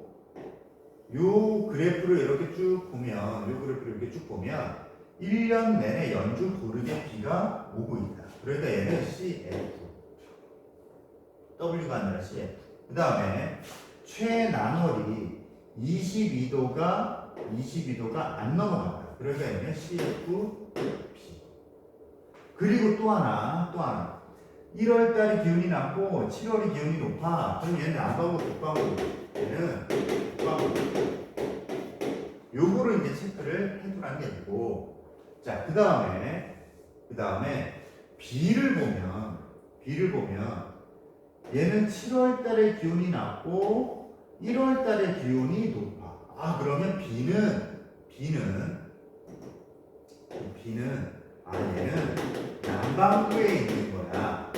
요 그래프를 이렇게 쭉 보면 1년 내내 연중 고르게 비가 오고 있다. 그러니까 얘는 CF. W가 아니라 CF. 그 다음에 최난월이 22도가 안 넘어간다. 그러니까 얘는 CFB. 그리고 또 하나. 1월달이 기온이 낮고 7월이 기온이 높아. 그럼 얘는 남방구, 북방구. 얘는 북방구. 요거를 이제 체크를 해두라는 게 있고. 자, 그 다음에 B를 보면 얘는 7월달에 기온이 낮고 1월달에 기온이 높아. 그러면 얘는 남반구에 있는 거야.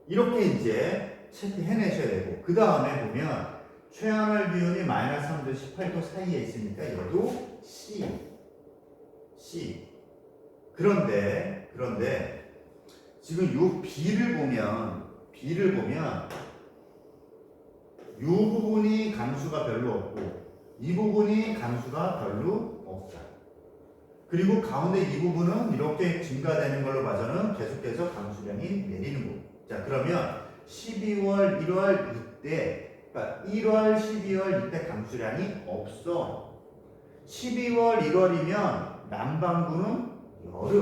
이렇게 이제 체크해내셔야 되고 그 다음에 보면 최하늘 기온이 마이너스 3도 18도 사이에 있으니까 얘도 C. 그런데 지금 요 B를 보면 이 부분이 감수가 별로 없고 이 부분이 감수가 별로 없다. 그리고 가운데 이 부분은 이렇게 증가되는 걸로 봐서는 계속해서 감수량이 내리는 거고. 자, 그러면 12월, 1월 이때, 그러니까 1월, 12월 이때 감수량이 없어. 12월, 1월이면 남반구는 여름.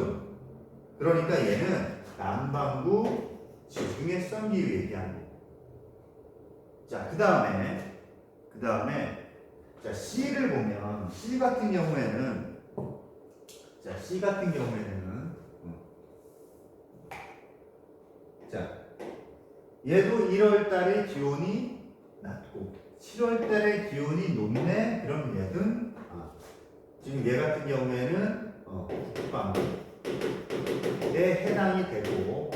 그러니까 얘는 남반구 지중해 썬기후 얘기하는 거예요. 자, 그 다음에 자, C를 보면 C 같은 경우에는 자, 얘도 1월달에 기온이 낮고 7월달에 기온이 높네. 그럼 얘는 지금 얘 같은 경우에는 북방구에 해당이 되고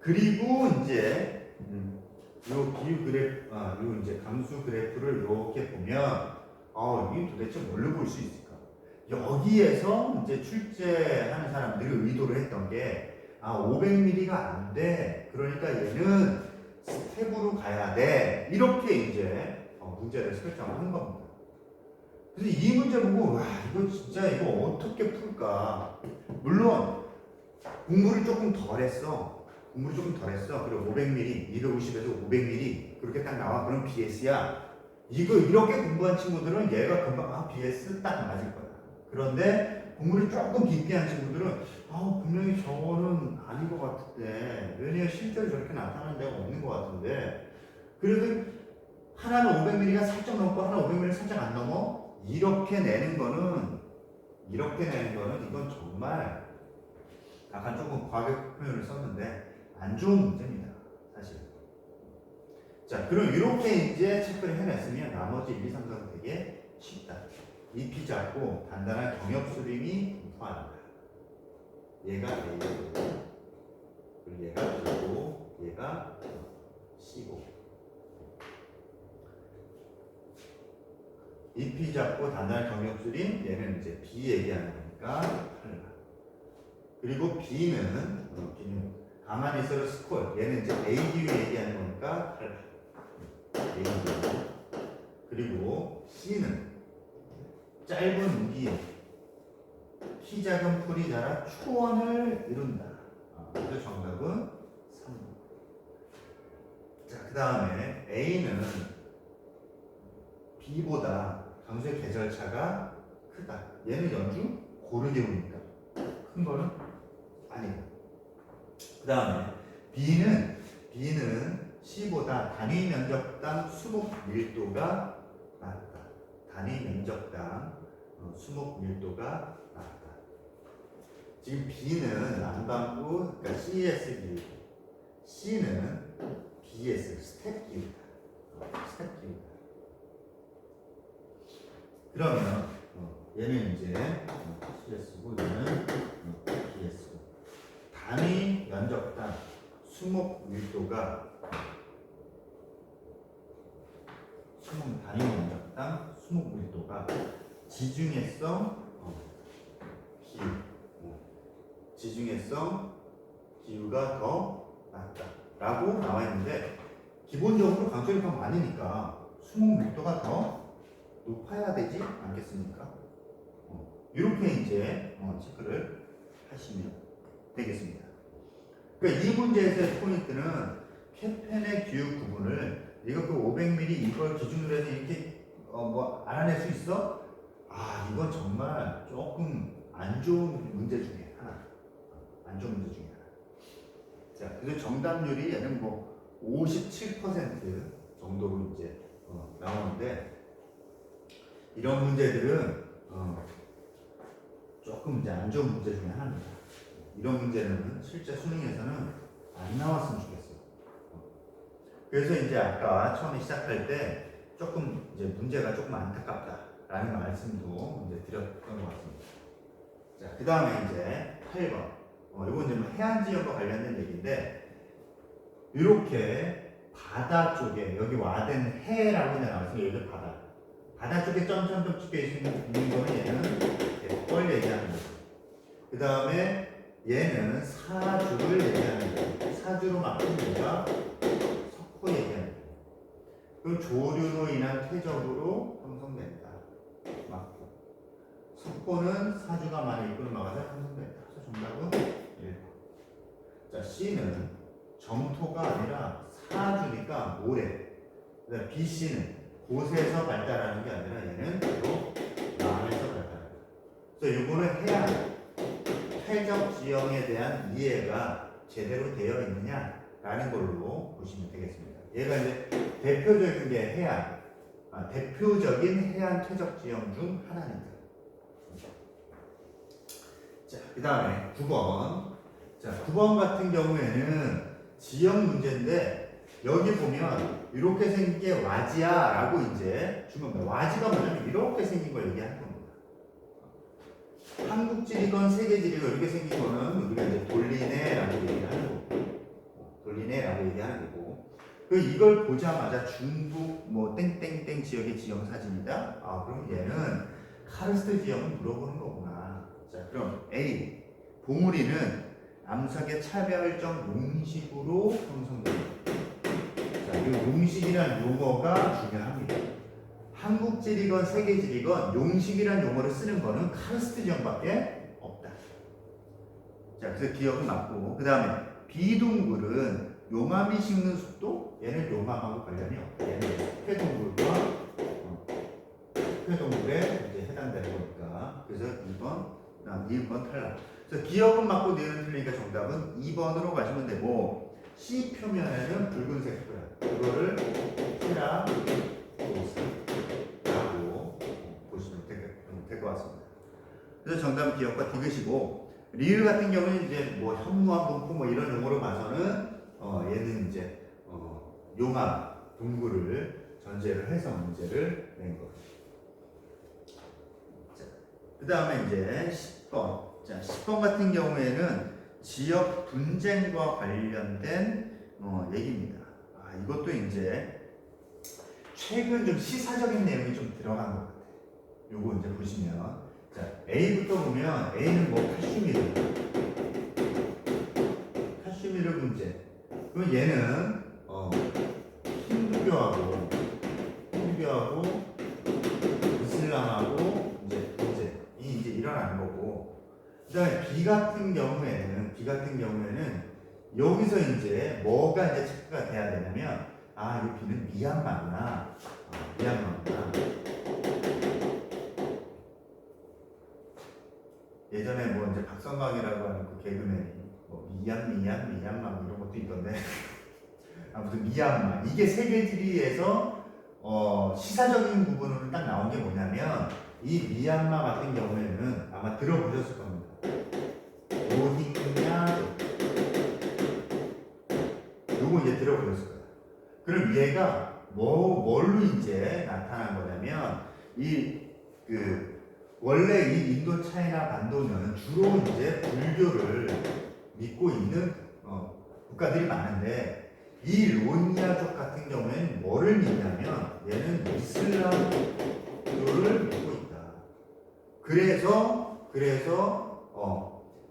그리고 이제 요 기후 그래프, 요 이제 감수 그래프를 이렇게 보면 이게 도대체 뭘로 볼 수 있을까? 여기에서 이제 출제하는 사람들이 의도를 했던 게 500ml가 안 돼. 그러니까 얘는 스텝으로 가야 돼. 이렇게 이제 문제를 설정하는 겁니다. 그래서 이 문제 보고 이거 진짜 이거 어떻게 풀까? 물론 공부를 조금 덜 했어. 그리고 500ml, 250에서 500ml 그렇게 딱 나와. 그럼 BS야. 이거 이렇게 공부한 친구들은 얘가 금방 BS 딱 맞을 거야. 그런데 공부를 조금 깊게 한 친구들은 분명히 저거는 아닌 것 같은데 왜냐면 실제로 저렇게 나타나는 데가 없는 것 같은데 그래도 하나는 500ml가 살짝 넘고 하나는 500ml 살짝 안 넘어? 이렇게 내는 거는 이건 정말 약간 조금 과격 표현을 썼는데 안 좋은 문제입니다, 사실. 자, 그럼 이렇게 이제 체크를 해냈으면 나머지 1, 2, 3, 4가 되게 쉽다. 잎이 작고 단단한 경엽 수림이 분포한다. 얘가 A고 그리고 얘가 B고 얘가 C고. 잎이 작고 단단한 경력술인 얘는 이제 B 얘기하는 거니까 8라. 그리고 B는 가만히 있어도 스콜. 얘는 이제 ADU 얘기하는 거니까 8라. ADU. 그리고 C는 짧은 우기, 키 작은 풀이 자라 초원을 이룬다. 그래서 정답은 3번. 자, 그 다음에 A는 B보다 강수의 계절차가 크다. 얘는 연중 고르기운이니까 큰 거는 아니고. 그 다음에 B는 C보다 단위 면적당 수목 밀도가 낮다. 단위 면적당 수목 밀도가 낮다. 지금 B는 난방구, 그러니까 CES 기후, C는 BS 스텝 기후다. 스텝 기후다. 그러면 얘는 이제 CS고 얘는 BS고 단위 면적당 수목 밀도가 단위 면적당 수목 밀도가 지중해성 기후 지중해성 기후가 더 낮다라고 나와 있는데 기본적으로 강수량이 더 많으니까 수목 밀도가 더 높아야 되지 않겠습니까? 이렇게 이제 체크를 하시면 되겠습니다. 그러니까 이 문제에서의 포인트는 캐펜의 기후 구분을 이거 그 500ml 이걸 기준으로 해서 이렇게 뭐 알아낼 수 있어? 이건 정말 조금 안 좋은 문제 중에 하나. 안 좋은 문제 중에 하나. 자, 그래서 정답률이 얘는 뭐 57% 정도로 이제 나오는데 이런 문제들은 조금 이제 안 좋은 문제 중에 하나입니다. 이런 문제는 실제 수능에서는 안 나왔으면 좋겠어요. 그래서 이제 아까 처음에 시작할 때 조금 이제 문제가 조금 안타깝다라는 말씀도 이제 드렸던 것 같습니다. 자, 그 다음에 이제 8번. 이건 이제 해안 지역과 관련된 얘기인데 이렇게 바다 쪽에 여기 와된 해라고 나왔으면 여기 바다 쪽에 점점점 찍혀 있는 거는 얘는 갯벌 얘기하는 거죠. 그 다음에 얘는 사주를 얘기하는 거죠. 사주로 막힌 데가 석호 얘기하는 거죠. 그럼 조류로 인한 퇴적으로 형성된다. 맞고. 석호는 사주가 많이 이끌어 막아서 형성된다. 그래서 정답은 1번. 자, C는 점토가 아니라 사주니까 모래. 그다음 B, C는 곳에서 발달하는 게 아니라 얘는 바로 남에서 발달합니다. 그래서 이거는 해안, 퇴적 지형에 대한 이해가 제대로 되어 있느냐라는 걸로 보시면 되겠습니다. 얘가 이제 대표적인 게 해안, 대표적인 해안 퇴적 지형 중 하나입니다. 자, 그 다음에 9번. 자, 9번 같은 경우에는 지형 문제인데 여기 보면 이렇게 생긴 게 와지야라고 이제 준 겁니다. 와지가 뭐냐면 이렇게 생긴 걸 얘기하는 겁니다. 한국지리건 세계지리건 이렇게 생긴 거는 우리가 이제 돌리네라고 얘기하는 거고, 돌리네라고 얘기하는 거고. 그 이걸 보자마자 중국 뭐 땡땡땡 지역의 지형 사진이다. 그럼 얘는 카르스트 지형을 물어보는 거구나. 자, 그럼 A 봉우리는 암석의 차별적 용식으로 형성됩니다. 이 용식이라는 용어가 중요합니다. 한국지리건 세계지리건 용식이라는 용어를 쓰는 거는 카르스트 지형밖에 없다. 자, 그래서 기억은 맞고 그 다음에 비동굴은 용암이 식는 숲도 얘는 용암하고 관련이 없다. 얘는 흑해동굴에 이제 해당되는 거니까 그래서 2번 탈락. 그래서 기억은 맞고 내용은 틀리니까 정답은 2번으로 가시면 되고 C 표면에는 붉은색 표현 그거를 테라포스라고 보시면 될 것 같습니다. 그래서 정답은 기억과 디귿이고 리을 같은 경우는 이제 뭐 현무암 분포 뭐 이런 용어로 봐서는 얘는 이제 용암 동굴을 전제를 해서 문제를 낸 거예요. 그 다음에 이제 10번. 자, 10번 같은 경우에는 지역 분쟁과 관련된 얘기입니다. 이것도 이제 최근 좀 시사적인 내용이 좀 들어간 것 같아요. 요거 이제 보시면, 자, A부터 보면 A는 뭐 카슈미르 문제. 그럼 얘는 힌두교하고 이슬람하고 이제 문제 이 이제 일어나는 거고, 그다음에 B 같은 경우에는 여기서 이제 뭐가 이제 체크가 돼야 되냐면, 이 B는 미얀마구나. 예전에 뭐 이제 박성광이라고 하는 그 개그맨이 뭐 미얀마 뭐 이런 것도 있던데 아무튼 미얀마 이게 세계지리에서 시사적인 부분으로 딱 나온 게 뭐냐면, 이 미얀마 같은 경우에는 아마 들어보셨을 겁니다. 로힝야, 요거 이제 들어보셨을 거예요. 그럼 얘가 뭘로 이제 나타난 거냐면, 원래 이 인도 차이나 반도는 주로 이제 불교를 믿고 있는 국가들이 많은데, 이 로힝야족 같은 경우에는 뭐를 믿냐면 얘는 이슬람교를 믿고 있다. 그래서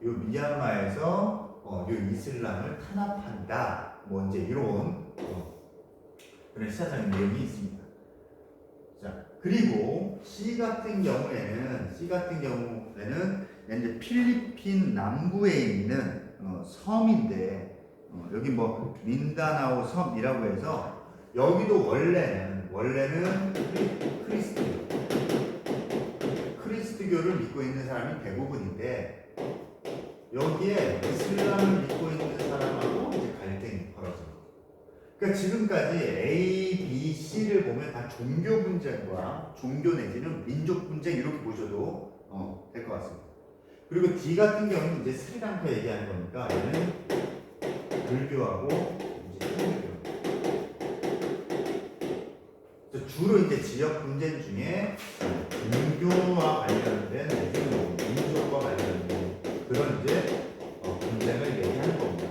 요 미얀마에서 요 이슬람을 탄압한다. 뭐 이제 이런 그런 시사적인 내용이 있습니다. 자, 그리고 C 같은 경우에는 이제 필리핀 남부에 있는 섬인데, 여기 뭐 민다나오 섬이라고 해서 여기도 원래는 크리스트교를 믿고 있는 사람이 대부분인데, 여기에 이슬람을 믿고 있는 사람하고 이제 갈등이 벌어져요. 그러니까 지금까지 A, B, C를 보면 다 종교 분쟁과 종교 내지는 민족 분쟁 이렇게 보셔도 될 것 같습니다. 그리고 D 같은 경우는 이제 스리랑카 얘기하는 거니까 얘는 불교하고 이제 힌두교. 주로 이제 지역 분쟁 중에 종교와 관련된 내지는 민족과 관련된 그런 이제 분쟁을 얘기하는 겁니다.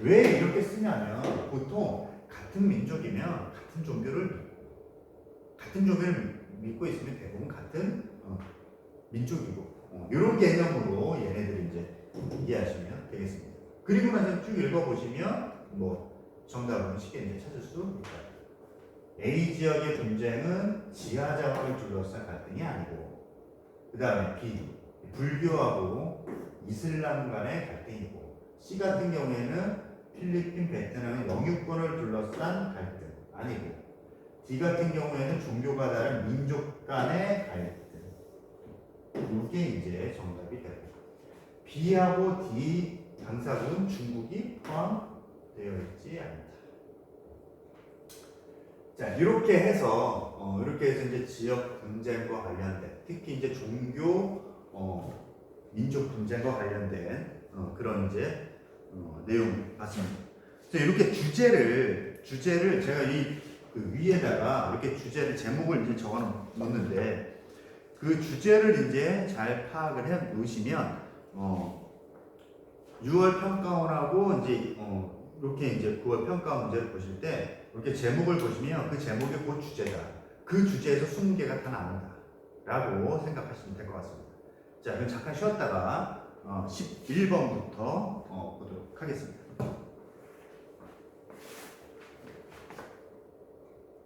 왜 이렇게 쓰냐면, 보통 같은 민족이면 같은 종교를 믿고 있으면 대부분 같은 민족이고, 이런 개념으로 얘네들이 이제 이해하시면 되겠습니다. 그리고 나서 쭉 읽어보시면 뭐 정답은 쉽게 이제 찾을 수 있다. A 지역의 분쟁은 지하 자원을 둘러싼 갈등이 아니고, 그 다음에 B 불교하고 이슬람 간의 갈등이고, C 같은 경우에는 필리핀, 베트남의 영유권을 둘러싼 갈등 아니고, D 같은 경우에는 종교가 다른 민족 간의 갈등. 이게 이제 정답이 되고, B하고 D 당사국은 중국이 포함되어 있지 않다. 자, 이렇게 해서 이제 지역 분쟁과 관련된, 특히 이제 종교 민족 분쟁과 관련된 그런 이제 내용 봤습니다. 그래서 이렇게 주제를 제가 그 위에다가 이렇게 주제를 제목을 이제 적어 놓는데, 그 주제를 이제 잘 파악을 해 놓으시면 6월 평가원하고 이제 이렇게 이제 9월 평가 문제를 보실 때 이렇게 제목을 보시면 그 제목이 그 주제다. 그 주제에서 20개가 다 나온다라고 생각하시면 될 것 같습니다. 자, 그럼 잠깐 쉬었다가 11번부터 보도록 하겠습니다.